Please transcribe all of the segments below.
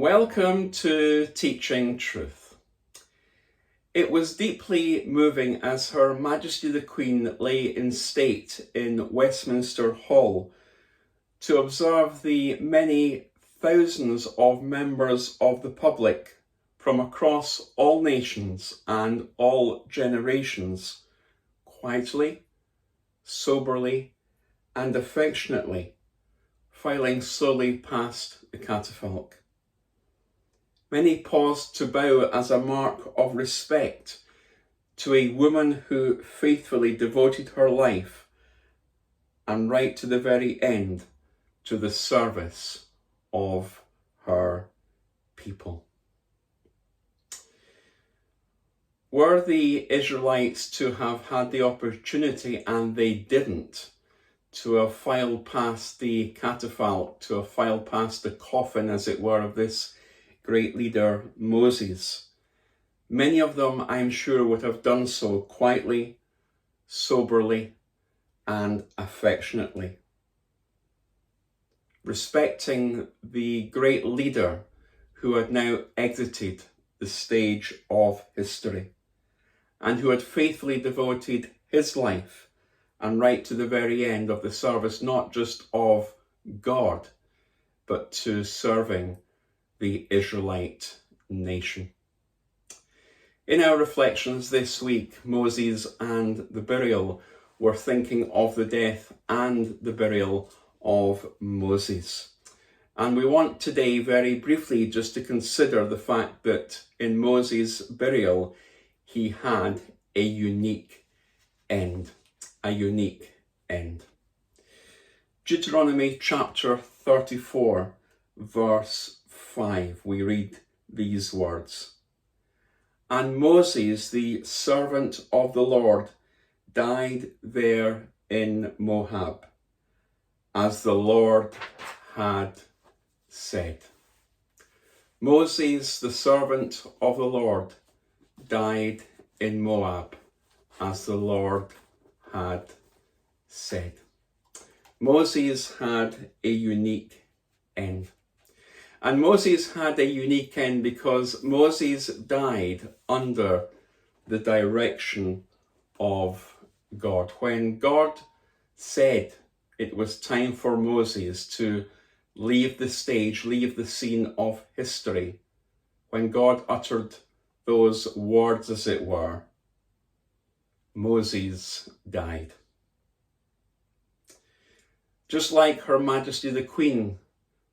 Welcome to Teaching Truth. It was deeply moving as Her Majesty the Queen lay in state in Westminster Hall to observe the many thousands of members of the public from across all nations and all generations quietly, soberly and affectionately filing slowly past the catafalque. Many paused to bow as a mark of respect to a woman who faithfully devoted her life and right to the very end to the service of her people. Were the Israelites to have had the opportunity, and they didn't, to have filed past the catafalque, to have filed past the coffin, as it were, of this great leader, Moses, many of them, I'm sure, would have done so quietly, soberly, and affectionately, respecting the great leader who had now exited the stage of history and who had faithfully devoted his life and right to the very end of the service, not just of God, but to serving the Israelite nation. In our reflections this week, Moses and the burial, we're thinking of the death and the burial of Moses. And we want today very briefly just to consider the fact that in Moses' burial, he had a unique end. A unique end. Deuteronomy chapter 34, verse 5, we read these words. And Moses, the servant of the Lord, died there in Moab, as the Lord had said. Moses, the servant of the Lord, died in Moab, as the Lord had said. Moses had a unique end. And Moses had a unique end because Moses died under the direction of God. When God said it was time for Moses to leave the stage, leave the scene of history, when God uttered those words, as it were, Moses died. Just like Her Majesty the Queen,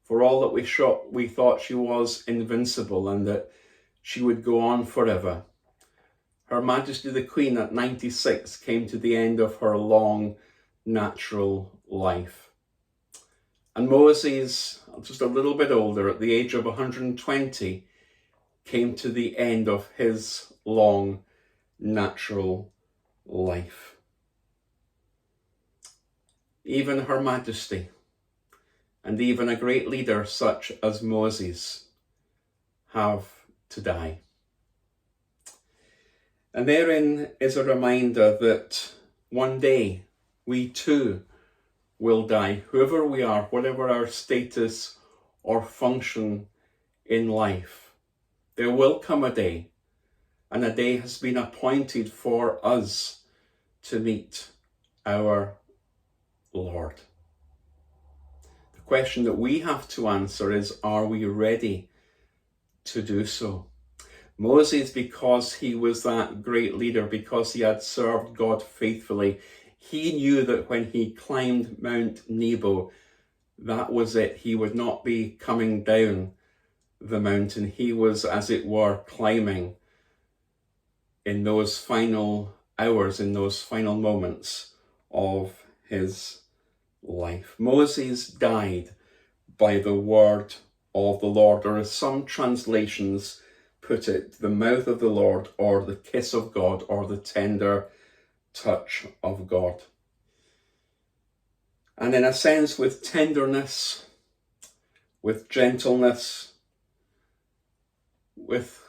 for all that we thought she was invincible and that she would go on forever, Her Majesty the Queen at 96 came to the end of her long natural life. And Moses, just a little bit older, at the age of 120, came to the end of his long natural life. Even Her Majesty, and even a great leader such as Moses, have to die. And therein is a reminder that one day we too will die, whoever we are, whatever our status or function in life. There will come a day, and a day has been appointed for us to meet our Lord. The question that we have to answer is, are we ready to do so? Moses, because he was that great leader, because he had served God faithfully, he knew that when he climbed Mount Nebo, that was it. He would not be coming down the mountain. He was, as it were, climbing in those final hours, in those final moments of his life. Moses died by the word of the Lord, or as some translations put it, the mouth of the Lord, or the kiss of God, or the tender touch of God. And in a sense, with tenderness, with gentleness, with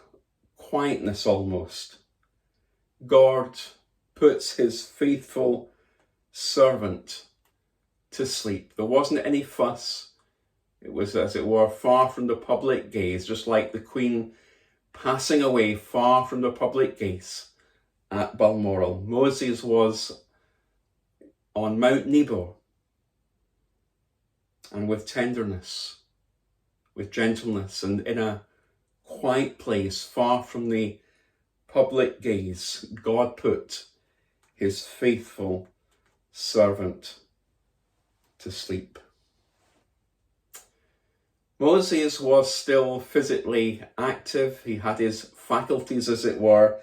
quietness almost, God puts his faithful servant to sleep. There wasn't any fuss, It was, as it were, far from the public gaze, just like the Queen passing away far from the public gaze at Balmoral. Moses was on Mount Nebo, and with tenderness, with gentleness, and in a quiet place far from the public gaze, God put his faithful servant to sleep. Moses was still physically active. He had his faculties, as it were,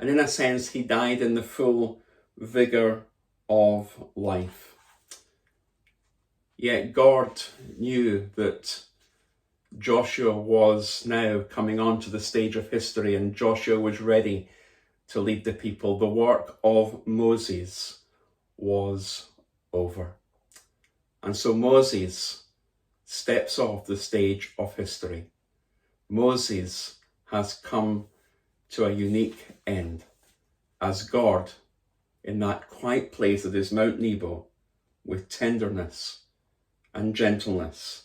and in a sense he died in the full vigour of life. Yet God knew that Joshua was now coming onto the stage of history, and Joshua was ready to lead the people. The work of Moses was over. And so Moses steps off the stage of history. Moses has come to a unique end as God, in that quiet place that is Mount Nebo, with tenderness and gentleness,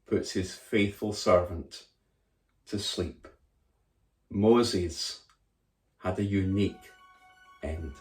puts his faithful servant to sleep. Moses had a unique end.